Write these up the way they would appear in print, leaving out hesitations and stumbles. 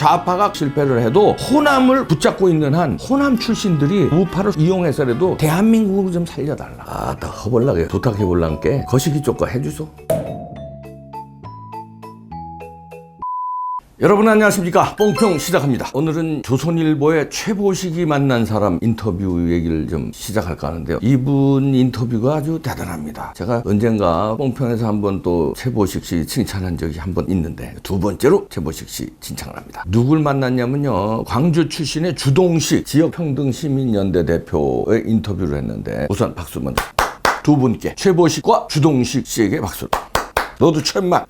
좌파가 실패를 해도 호남을 붙잡고 있는 한 호남 출신들이 우파를 이용해서라도 대한민국을 좀 살려달라. 나 허벌나게 부탁해볼란께 거시기 쪽과 해주소. 여러분 안녕하십니까. 뽕평 시작합니다. 오늘은 조선일보의 최보식이 만난 사람 인터뷰 얘기를 좀 시작할까 하는데요. 이분 인터뷰가 아주 대단합니다. 제가 언젠가 뽕평에서 한번 또 최보식 씨 칭찬한 적이 한번 있는데 두 번째로 최보식 씨 칭찬을 합니다. 누굴 만났냐면요, 광주 출신의 주동식 지역평등시민연대 대표의 인터뷰를 했는데 우선 박수 먼저 두 분께 최보식과 주동식 씨에게 박수. 너도 최마.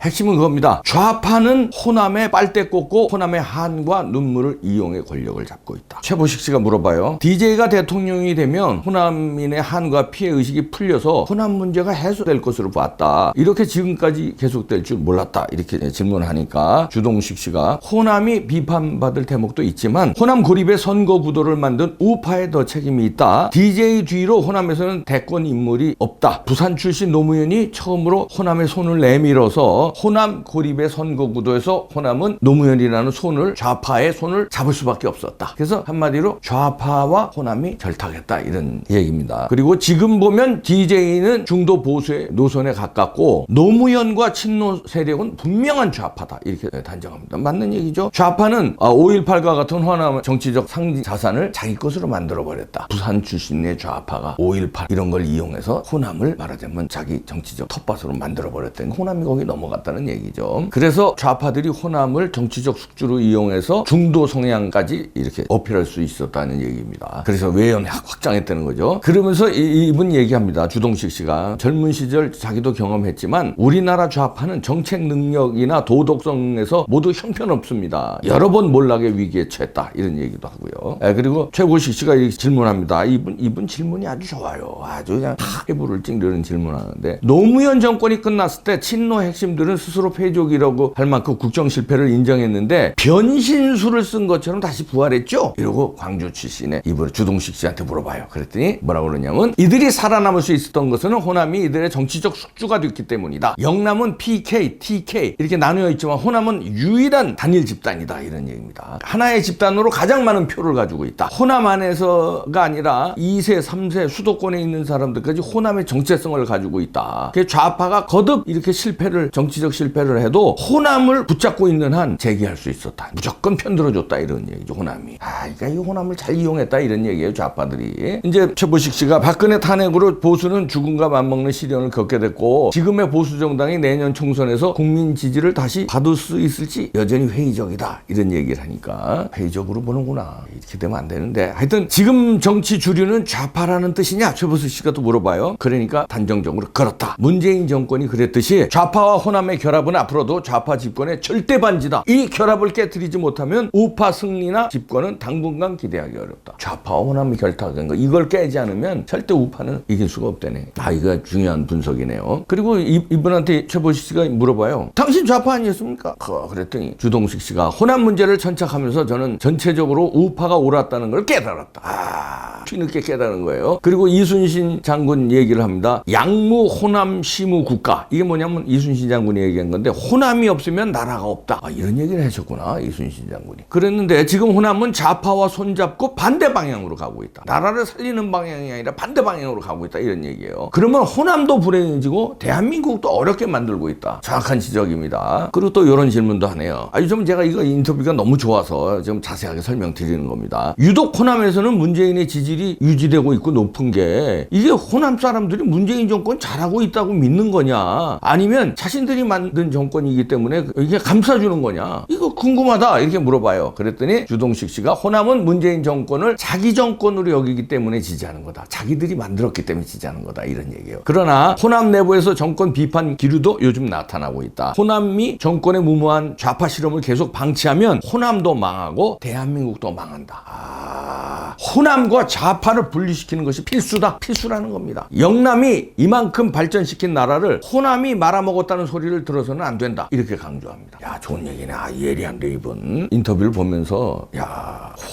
핵심은 그겁니다. 좌파는 호남의 빨대 꽂고 호남의 한과 눈물을 이용해 권력을 잡고 있다. 최보식 씨가 물어봐요. DJ가 대통령이 되면 호남인의 한과 피해의식이 풀려서 호남 문제가 해소될 것으로 봤다. 이렇게 지금까지 계속될 줄 몰랐다. 이렇게 질문하니까 주동식 씨가 호남이 비판받을 대목도 있지만 호남 고립의 선거 구도를 만든 우파에 더 책임이 있다. DJ 뒤로 호남에서는 대권 인물이 없다. 부산 출신 노무현이 처음으로 호남의 손을 내밀어서 호남 고립의 선거 구도에서 호남은 노무현이라는 좌파의 손을 잡을 수밖에 없었다. 그래서 한마디로 좌파와 호남이 결탁했다, 이런 얘기입니다. 그리고 지금 보면 DJ는 중도 보수의 노선에 가깝고 노무현과 친노 세력은 분명한 좌파다, 이렇게 단정합니다. 맞는 얘기죠. 좌파는 5.18과 같은 호남 정치적 상징 자산을 자기 것으로 만들어버렸다. 부산 출신의 좌파가 5.18 이런 걸 이용해서 호남을 말하자면 자기 정치적 텃밭으로 만들어버렸다는, 호남이 거기 넘어갔다는 얘기죠. 그래서 좌파들이 호남을 정치적 숙주로 이용해서 중도 성향까지 이렇게 어필할 수 있었다는 얘기입니다. 그래서 외연 확장했다는 거죠. 그러면서 이분 얘기합니다. 주동식 씨가 젊은 시절 자기도 경험했지만 우리나라 좌파는 정책 능력이나 도덕성에서 모두 형편없습니다. 여러 번 몰락의 위기에 처했다, 이런 얘기도 하고요. 그리고 최보식 씨가 질문합니다. 이분 질문이 아주 좋아요. 아주 그냥 해부를 찡르는 질문하는데, 노무현 정권이 끝났을 때 친노 핵심들은 스스로 패족이라고 할 만큼 국정 실패를 인정했는데 변신술을 쓴 것처럼 다시 부활했죠? 이러고 광주 출신의 이분 주동식 씨한테 물어봐요. 그랬더니 뭐라고 그러냐면, 이들이 살아남을 수 있었던 것은 호남이 이들의 정치적 숙주가 됐기 때문이다. 영남은 PK, TK 이렇게 나누어 있지만 호남은 유일한 단일 집단이다, 이런 얘기입니다. 하나의 집단으로 가장 많은 표를 가지고 있다. 호남 안에서가 아니라 2세, 3세 수도권에 있는 사람들까지 호남의 정체성을 가지고 있다. 좌파가 거듭 이렇게 정치적 실패를 해도 호남을 붙잡고 있는 한 재기할 수 있었다. 무조건 편들어줬다, 이런 얘기죠, 호남이. 그러니까 이 호남을 잘 이용했다, 이런 얘기예요, 좌파들이. 이제 최보식 씨가 박근혜 탄핵으로 보수는 죽음과 맞먹는 시련을 겪게 됐고 지금의 보수 정당이 내년 총선에서 국민 지지를 다시 받을 수 있을지 여전히 회의적이다, 이런 얘기를 하니까 회의적으로 보는구나, 이렇게 되면 안 되는데, 하여튼 지금 정치 주류는 좌파라는 뜻이냐, 최보식 씨가 또 물어봐요. 그러니까 단정적으로 그렇다. 문재인 정권이 그랬듯이 좌파와 호남의 결합은 앞으로도 좌파 집권의 절대 반지다. 이 결합을 깨트리지 못하면 우파 승리나 집권은 당분간 기대하기 어렵다. 좌파와 호남이 결탁된 거, 이걸 깨지 않으면 절대 우파는 이길 수가 없다네. 이거 중요한 분석이네요. 그리고 이분한테 최보식 씨가 물어봐요. 당신 좌파 아니었습니까? 그랬더니 주동식 씨가 호남 문제를 천착하면서 저는 전체적으로 우파가 옳았다는 걸 깨달았다. 뒤늦게 깨달은 거예요. 그리고 이순신 장군 얘기를 합니다. 양무 호남 시무 국가. 이게 뭐냐면 이순신 장군이 얘기한 건데, 호남이 없으면 나라가 없다, 이런 얘기를 하셨구나, 이순신 장군이. 그랬는데 지금 호남은 좌파와 손잡고 반대 방향으로 가고 있다. 나라를 살리는 방향이 아니라 반대 방향으로 가고 있다, 이런 얘기예요. 그러면 호남도 불행해지고 대한민국도 어렵게 만들고 있다. 정확한 지적입니다. 그리고 또 이런 질문도 하네요. 요즘 제가 이거 인터뷰가 너무 좋아서 좀 자세하게 설명드리는 겁니다. 유독 호남에서는 문재인의 지지율이 유지되고 있고 높은 게, 이게 호남 사람들이 문재인 정권 잘하고 있다고 믿는 거냐, 아니면 자신들이 만든 정권이기 때문에 이게 감싸주는 거냐, 이거 궁금하다, 이렇게 물어봐요. 그랬더니 주동식 씨가 호남은 문재인 정권을 자기 정권으로 여기기 때문에 지지하는 거다. 자기들이 만들었기 때문에 지지하는 거다, 이런 얘기예요. 그러나 호남 내부에서 정권 비판 기류도 요즘 나타나고 있다. 호남이 정권의 무모한 좌파 실험을 계속 방치하면 호남도 망하고 대한민국도 망한다. 호남과 좌파를 분리시키는 것이 필수라는 겁니다. 영남이 이만큼 발전시킨 나라를 호남이 말아먹었다는 소리를 들어서는 안 된다, 이렇게 강조합니다. 좋은 얘기네. 예리한데, 이분 인터뷰를 보면서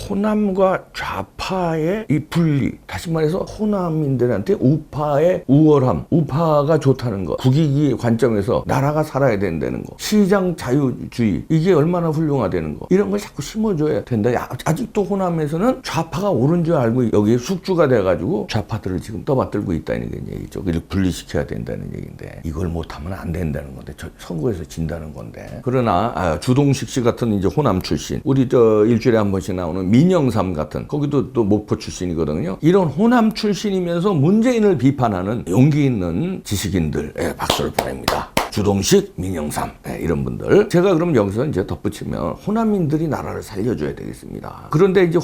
호남과 좌파 우파의 이 분리, 다시 말해서 호남인들한테 우파의 우월함, 우파가 좋다는 거, 국익이 관점에서 나라가 살아야 된다는 거, 시장 자유주의, 이게 얼마나 훌륭하다는 거, 이런 걸 자꾸 심어줘야 된다. 아직도 호남에서는 좌파가 옳은 줄 알고 여기에 숙주가 돼가지고 좌파들을 지금 떠받들고 있다는 얘기죠. 이걸 분리시켜야 된다는 얘기인데, 이걸 못하면 안 된다는 건데, 선거에서 진다는 건데. 그러나 주동식 씨 같은 이제 호남 출신, 우리 일주일에 한 번씩 나오는 민영삼 같은, 거기도 또 목포 출신이거든요. 이런 호남 출신이면서 문재인을 비판하는 용기 있는 지식인들, 박수를 보냅니다. 주동식, 민영삼, 이런 분들. 제가 그럼 여기서 이제 덧붙이면 호남민들이 나라를 살려줘야 되겠습니다. 그런데 이제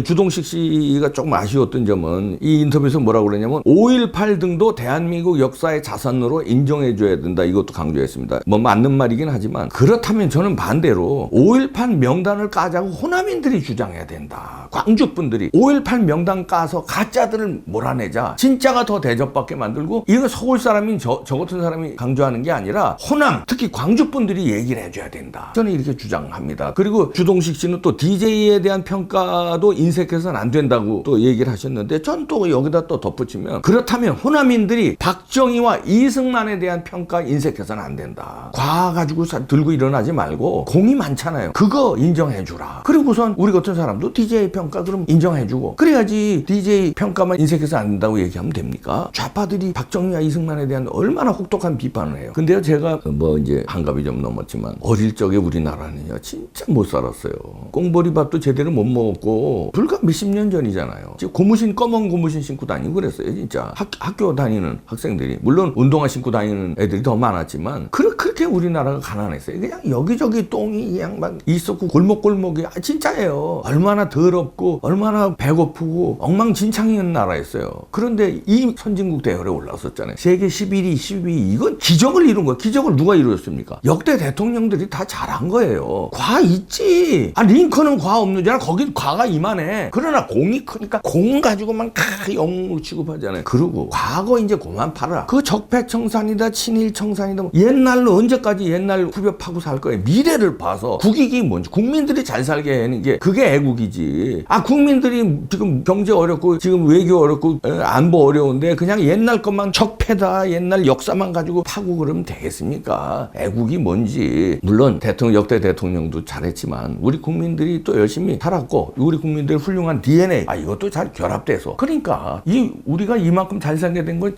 주동식 씨가 조금 아쉬웠던 점은 이 인터뷰에서 뭐라고 그러냐면 5.18 등도 대한민국 역사의 자산으로 인정해줘야 된다. 이것도 강조했습니다. 뭐 맞는 말이긴 하지만, 그렇다면 저는 반대로 5.18 명단을 까자고 호남인들이 주장해야 된다. 광주분들이 5.18 명단 까서 가짜들을 몰아내자 진짜가 더 대접받게 만들고, 이거 서울 사람인 저 같은 사람이 강조하는 게 아니라 호남, 특히 광주분들이 얘기를 해줘야 된다. 저는 이렇게 주장합니다. 그리고 주동식 씨는 또 DJ에 대한 평가도 인색해서는 안 된다고 또 얘기를 하셨는데, 전 또 여기다 또 덧붙이면, 그렇다면 호남인들이 박정희와 이승만에 대한 평가 인색해서는 안 된다. 과 가지고 들고 일어나지 말고, 공이 많잖아요. 그거 인정해주라. 그리고선 우리 같은 사람도 DJ 평가 그럼 인정해주고, 그래야지 DJ 평가만 인색해서 안 된다고 얘기하면 됩니까? 좌파들이 박정희와 이승만에 대한 얼마나 혹독한 비판을 해요. 근데요, 제가 뭐 이제 한갑이 좀 넘었지만, 어릴 적에 우리나라는요 진짜 못 살았어요. 꽁보리밥도 제대로 못 먹었고, 불과 몇십 년 전이잖아요. 고무신, 검은 고무신 신고 다니고 그랬어요. 진짜 학교 다니는 학생들이, 물론 운동화 신고 다니는 애들이 더 많았지만, 그렇게 우리나라가 가난했어요. 그냥 여기저기 똥이 그냥 막 있었고, 골목골목이 진짜예요. 얼마나 더럽고 얼마나 배고프고 엉망진창인 나라였어요. 그런데 이 선진국 대열에 올라섰잖아요. 세계 11위, 12위. 이건 기적을 이룬 거예요. 기적을 누가 이루었습니까? 역대 대통령들이 다 잘한 거예요. 과 있지. 링컨은 과 없는 줄 알아. 거긴 과가 이만해. 그러나 공이 크니까 공 가지고만 영웅을 취급하잖아요. 그리고 과거 이제 그만 팔아라. 그 적폐청산이다, 친일청산이다, 옛날로 언제까지 옛날 후벼 파고 살 거예요. 미래를 봐서 국익이 뭔지, 국민들이 잘 살게 하는 게 그게 애국이지. 국민들이 지금 경제 어렵고 지금 외교 어렵고 안보 어려운데 그냥 옛날 것만 적폐다, 옛날 역사만 가지고 파고 그러면 되겠습니까? 애국이 뭔지. 물론 역대 대통령도 잘했지만 우리 국민들이 또 열심히 살았고, 우리 국민들의 훌륭한 DNA 이것도 잘 결합돼서, 그러니까 우리가 이만큼 잘 살게 된 건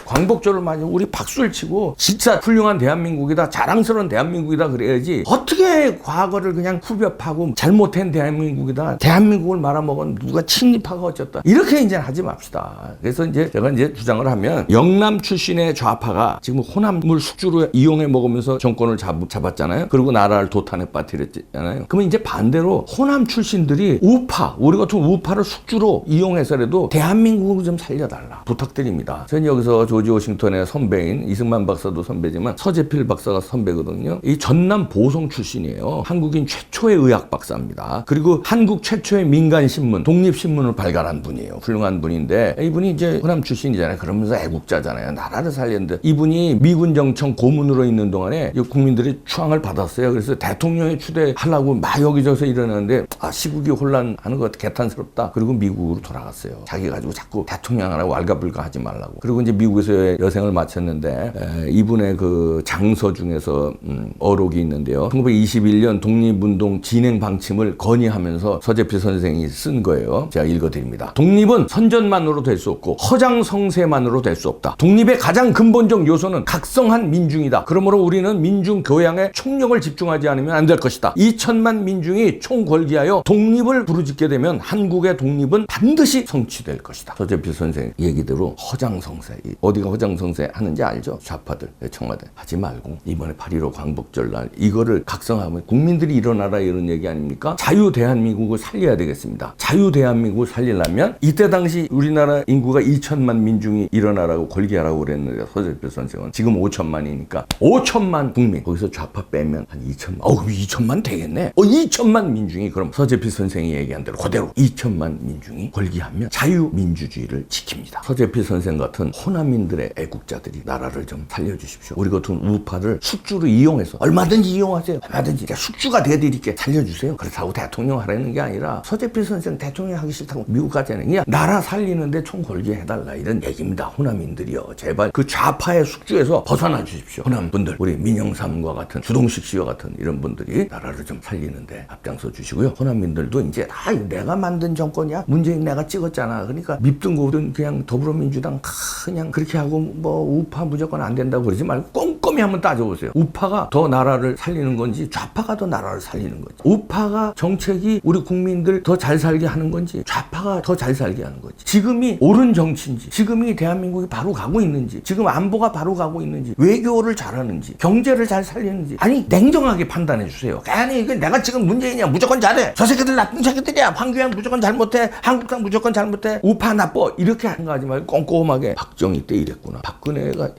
광복절을 맞아 우리 박수를 치고 진짜 훌륭한 대한민국이다, 자랑스러운 대한민국이다 그래야지, 어떻게 과거를 그냥 후벼 파고 잘못한 대한민국이다, 대한민국을 말아먹은 누가 친일파가 어쨌다, 이렇게 이제 하지 맙시다. 그래서 이제 제가 주장을 하면, 영남 출신의 좌파가 지금 호남을 숙주로 이용해 먹으면서 정권을 잡았잖아요. 그리고 나라를 도탄에 빠뜨렸잖아요. 그러면 이제 반대로 호남 출신들이 우리 같은 우파를 숙주로 이용해서라도 대한민국을 좀 살려달라 부탁드립니다. 저는 여기서 조지 워싱턴의 선배인 이승만 박사도 선배지만 서재필 박사가 선배거든요. 이 전남 보성 출신이에요. 한국인 최초의 의학 박사입니다. 그리고 한국 최초의 민간신문, 독립신문을 발간한 분이에요. 훌륭한 분인데, 이분이 이제 호남 출신이잖아요. 그러면서 애국자잖아요. 나라를 살렸는데, 이분이 미군 정청 고문으로 있는 동안에 국민들이 추앙을 받았어요. 그래서 대통령에 추대하려고 막 여기저기서 일어나는데, 시국이 혼란하는 것 개탄스럽다. 그리고 미국으로 돌아갔어요. 자기 가지고 자꾸 대통령 하라고 왈가불가 하지 말라고. 그리고 이제 미국에서 여생을 마쳤는데, 이분의 그 장서 중에서 어록이 있는데요. 1921년 독립운동 진행 방침을 건의하면서 서재필 선생이 쓴 거예요. 제가 읽어드립니다. 독립은 선전만으로 될 수 없고 허장성세만으로 될 수 없다. 독립의 가장 근본적 요소는 각성한 민중이다. 그러므로 우리는 민중 교양에 총력을 집중하지 않으면 안 될 것이다. 2천만 민중이 총궐기하여 독립을 부르짖게 되면 한국의 독립은 반드시 성취될 것이다. 서재필 선생 얘기대로 허장성세, 어디가 허장성세 하는지 알죠? 좌파들, 청와대. 하지 말고 이번에 8.15 광복절날 이거를 각성하면 국민들이 일어나라, 이런 얘기 아닙니까? 자유 대한민국을 살려야 되겠습니다. 자유 대한민국을 살리려면, 이때 당시 우리나라 인구가 2천만 민중이 일어나라고 골기하라고 그랬는데, 서재필 선생은 지금 5천만이니까 5천만 국민, 거기서 좌파 빼면 한 2천만. 그럼 2천만 되겠네. 2천만 민중이, 그럼 서재필 선생이 얘기한 대로 그대로 2천만 민중이 골기하면 자유민주주의를 지킵니다. 서재필 선생 같은 호남인 백성들의 애국자들이 나라를 좀 살려주십시오. 우리 같은 우파를 숙주로 이용해서 얼마든지 이용하세요. 얼마든지 숙주가 돼드릴게 살려주세요. 그렇다고 대통령 하라는 게 아니라 서재필 선생 대통령 하기 싫다고 미국 가잖아요. 그냥 나라 살리는데 총 걸게 해달라 이런 얘기입니다. 호남인들이요. 제발 그 좌파의 숙주에서 벗어나 주십시오. 호남분들 우리 민영삼과 같은 주동식 씨와 같은 이런 분들이 나라를 좀 살리는데 앞장서 주시고요. 호남민들도 이제 내가 만든 정권이야. 문재인 내가 찍었잖아. 그러니까 밉든 고든 그냥 더불어민주당 그냥 그렇게 하고 뭐 우파 무조건 안 된다고 그러지 말고 꼼꼼히 한번 따져보세요. 우파가 더 나라를 살리는 건지 좌파가 더 나라를 살리는 건지, 우파가 정책이 우리 국민들 더 잘 살게 하는 건지 좌파가 더 잘 살게 하는 건지, 지금이 옳은 정치인지, 지금이 대한민국이 바로 가고 있는지, 지금 안보가 바로 가고 있는지, 외교를 잘하는지, 경제를 잘 살리는지, 아니 냉정하게 판단해 주세요. 아니 이게 내가 지금 문재인이야 무조건 잘해, 저 새끼들 나쁜 새끼들이야, 황교안 무조건 잘못해, 한국당 무조건 잘못해, 우파 나빠, 이렇게 하는 거 하지 말고 꼼꼼하게 박정희 때 이랬구나, 박근혜가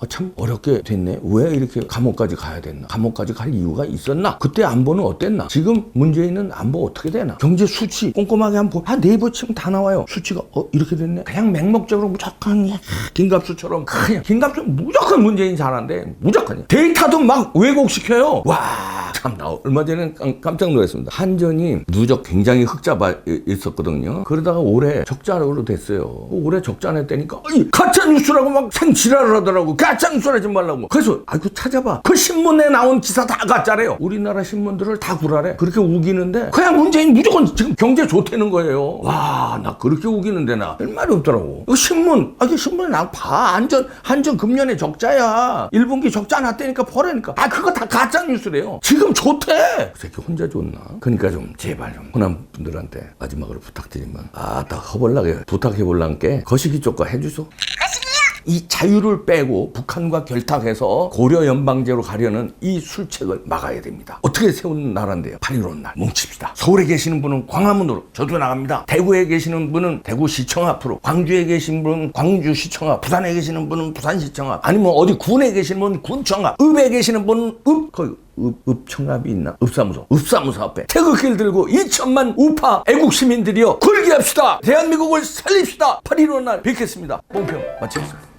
참 어렵게 됐네. 왜 이렇게 감옥까지 가야 됐나? 감옥까지 갈 이유가 있었나? 그때 안보는 어땠나? 지금 문재인은 안보 어떻게 되나? 경제 수치 꼼꼼하게 한번 네이버 치면 다 나와요. 수치가 이렇게 됐네. 그냥 맹목적으로 무조건 김갑수처럼 그냥 김갑수 무조건 문재인 잘한대. 무조건 데이터도 막 왜곡시켜요. 와 참나 얼마 전에 깜짝 놀랐습니다. 한전이 누적 굉장히 흑자가 있었거든요. 그러다가 올해 적자로 됐어요. 올해 적자 냈다니까 가짜 뉴스라고 막 생지랄을 하더라고. 가짜 뉴스 하지 말라고. 그래서 찾아봐. 그 신문에 나온 기사 다 가짜래요. 우리나라 신문들을 다 구라래. 그렇게 우기는데 그냥 문재인 무조건 지금 경제 좋다는 거예요. 와 나 그렇게 우기는데 나 할 말이 없더라고. 이거 신문 이게 신문에 나 봐. 한전 금년에 적자야. 1분기 적자 났다니까 버라니까. 그거 다 가짜 뉴스래요. 지금 좋대. 그 새끼 혼자 좋나? 그러니까 좀 제발 좀 호남 분들한테 마지막으로 부탁드리면 딱 허벌나게 부탁해볼란 게 거시기 쪽과 해주소. 이 자유를 빼고 북한과 결탁해서 고려 연방제로 가려는 이 술책을 막아야 됩니다. 어떻게 세운 나라인데요? 8.15 날 뭉칩시다. 서울에 계시는 분은 광화문으로, 저도 나갑니다. 대구에 계시는 분은 대구시청 앞으로, 광주에 계신 분은 광주시청 앞, 부산에 계시는 분은 부산시청 앞, 아니면 어디 군에 계시는 분은 군청 앞, 읍에 계시는 분은 거기 읍청합이 있나? 읍사무소 앞에 태극기를 들고 2천만 우파 애국 시민들이여 굴기합시다. 대한민국을 살립시다. 8.15 날 뵙겠습니다. 본평 마치겠습니다.